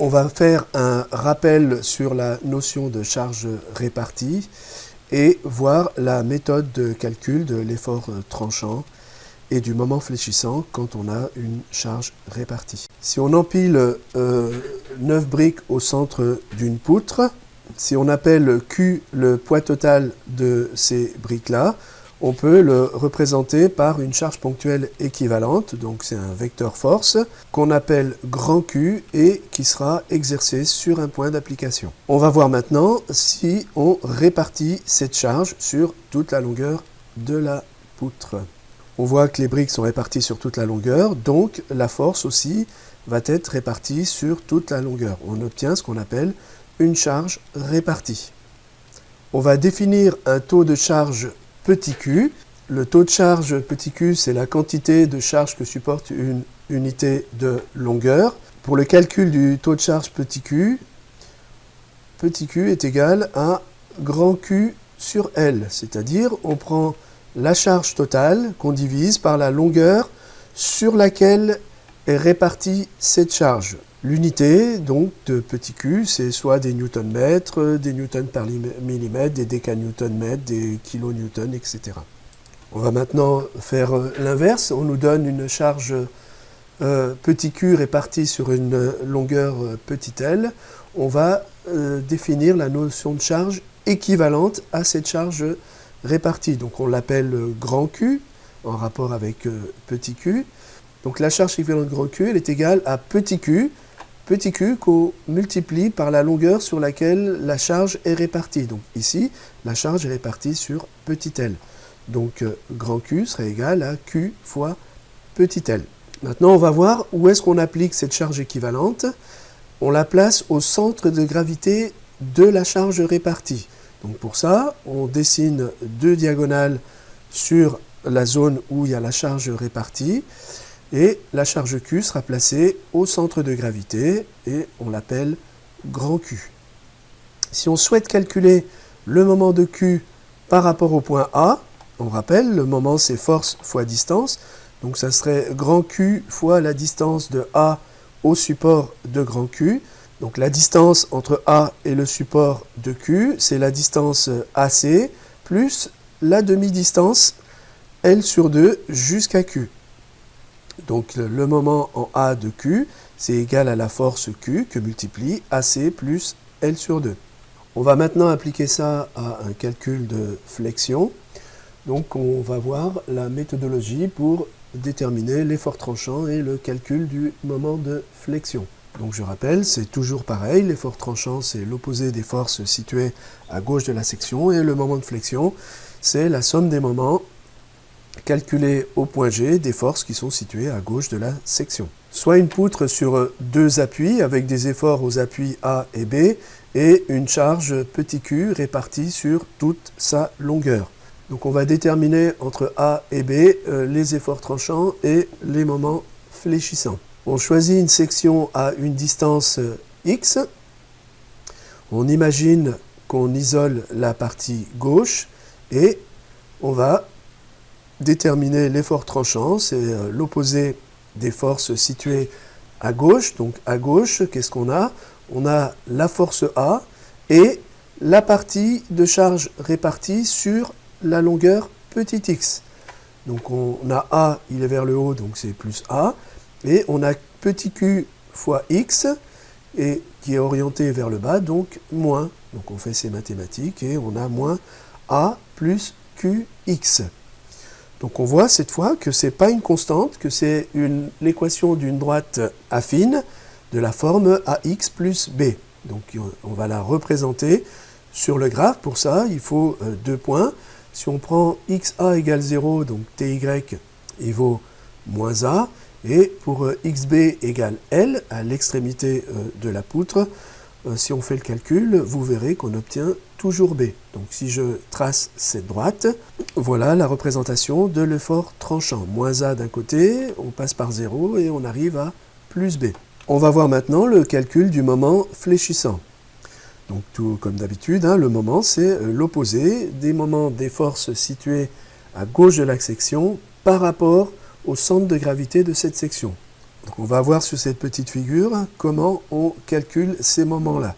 On va faire un rappel sur la notion de charge répartie et voir la méthode de calcul de l'effort tranchant et du moment fléchissant quand on a une charge répartie. Si on empile 9 briques au centre d'une poutre, si on appelle Q le poids total de ces briques-là, on peut le représenter par une charge ponctuelle équivalente, donc c'est un vecteur force, qu'on appelle grand Q et qui sera exercé sur un point d'application. On va voir maintenant si on répartit cette charge sur toute la longueur de la poutre. On voit que les briques sont réparties sur toute la longueur, donc la force aussi va être répartie sur toute la longueur. On obtient ce qu'on appelle une charge répartie. On va définir un taux de charge petit q. Le taux de charge petit q, c'est la quantité de charge que supporte une unité de longueur. Pour le calcul du taux de charge petit q est égal à grand Q sur L, c'est-à-dire on prend la charge totale qu'on divise par la longueur sur laquelle est répartie cette charge. L'unité donc de petit q, c'est soit des newton-mètres, des newtons par millimètre, des décanewton-mètres, des kilonewtons, etc. On va maintenant faire l'inverse. On nous donne une charge petit q répartie sur une longueur petit l. On va définir la notion de charge équivalente à cette charge répartie. Donc on l'appelle grand Q en rapport avec petit q. Donc la charge équivalente grand Q, elle est égale à petit q qu'on multiplie par la longueur sur laquelle la charge est répartie. Donc ici, la charge est répartie sur petit l. Donc grand Q serait égal à Q fois petit l. Maintenant, on va voir où est-ce qu'on applique cette charge équivalente. On la place au centre de gravité de la charge répartie. Donc pour ça, on dessine deux diagonales sur la zone où il y a la charge répartie. Et la charge Q sera placée au centre de gravité et on l'appelle grand Q. Si on souhaite calculer le moment de Q par rapport au point A, on rappelle, le moment c'est force fois distance, donc ça serait grand Q fois la distance de A au support de grand Q. Donc la distance entre A et le support de Q, c'est la distance AC plus la demi-distance L sur 2 jusqu'à Q. Donc le moment en A de Q, c'est égal à la force Q que multiplie AC plus L sur 2. On va maintenant appliquer ça à un calcul de flexion. Donc on va voir la méthodologie pour déterminer l'effort tranchant et le calcul du moment de flexion. Donc je rappelle, c'est toujours pareil, l'effort tranchant c'est l'opposé des forces situées à gauche de la section et le moment de flexion c'est la somme des moments calculés au point G des forces qui sont situées à gauche de la section. Soit une poutre sur deux appuis avec des efforts aux appuis A et B et une charge petit q répartie sur toute sa longueur. Donc on va déterminer entre A et B les efforts tranchants et les moments fléchissants. On choisit une section à une distance X. On imagine qu'on isole la partie gauche et on va déterminer l'effort tranchant, c'est l'opposé des forces situées à gauche. Donc à gauche, qu'est-ce qu'on a? On a la force A et la partie de charge répartie sur la longueur petit x. Donc on a A, il est vers le haut, donc c'est plus A. Et on a petit q fois x, et qui est orienté vers le bas, donc moins. Donc on fait ces mathématiques et on a moins A plus qx. Donc on voit cette fois que ce n'est pas une constante, que c'est l'équation d'une droite affine de la forme ax plus b. Donc on va la représenter sur le graphe. Pour ça, il faut deux points. Si on prend xa égale 0, donc ty, il vaut moins a. Et pour xb égale L, à l'extrémité de la poutre, si on fait le calcul, vous verrez qu'on obtient toujours B. Donc si je trace cette droite, voilà la représentation de l'effort tranchant. Moins A d'un côté, on passe par 0 et on arrive à plus B. On va voir maintenant le calcul du moment fléchissant. Donc tout comme d'habitude, le moment c'est l'opposé des moments des forces situées à gauche de la section par rapport au centre de gravité de cette section. Donc on va voir sur cette petite figure comment on calcule ces moments-là.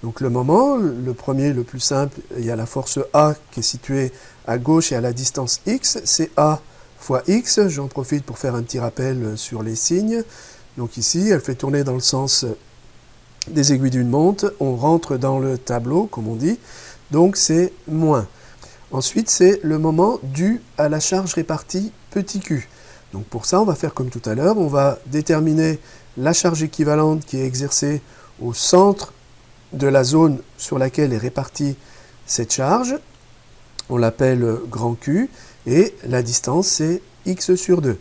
Donc le moment, le premier, le plus simple, il y a la force A qui est située à gauche et à la distance x, c'est A fois x. J'en profite pour faire un petit rappel sur les signes. Donc ici, elle fait tourner dans le sens des aiguilles d'une montre. On rentre dans le tableau, comme on dit. Donc c'est moins. Ensuite, c'est le moment dû à la charge répartie petit q. Donc pour ça, on va faire comme tout à l'heure. On va déterminer la charge équivalente qui est exercée au centre de la zone sur laquelle est répartie cette charge. On l'appelle grand Q. Et la distance, c'est x sur 2.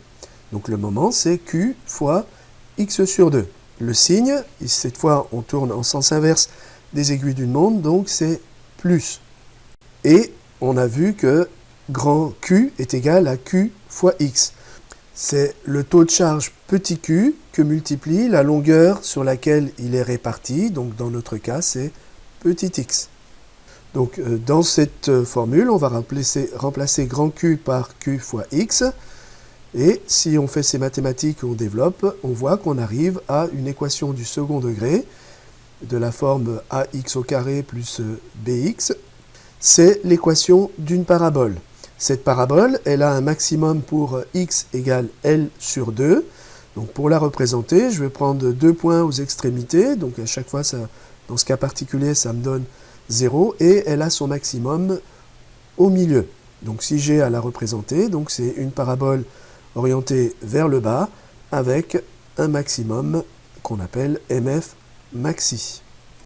Donc le moment, c'est q fois x sur 2. Le signe, cette fois, on tourne en sens inverse des aiguilles d'une montre, donc c'est plus. Et on a vu que grand Q est égal à Q fois X. C'est le taux de charge petit q que multiplie la longueur sur laquelle il est réparti. Donc dans notre cas, c'est petit x. Donc dans cette formule, on va remplacer grand Q par Q fois X. Et si on fait ces mathématiques, on développe, on voit qu'on arrive à une équation du second degré de la forme ax au carré plus bx. C'est l'équation d'une parabole. Cette parabole, elle a un maximum pour x égale L sur 2. Donc pour la représenter, je vais prendre 2 points aux extrémités. Donc à chaque fois, dans ce cas particulier, ça me donne 0. Et elle a son maximum au milieu. Donc si j'ai à la représenter, donc c'est une parabole orientée vers le bas avec un maximum qu'on appelle MF maxi.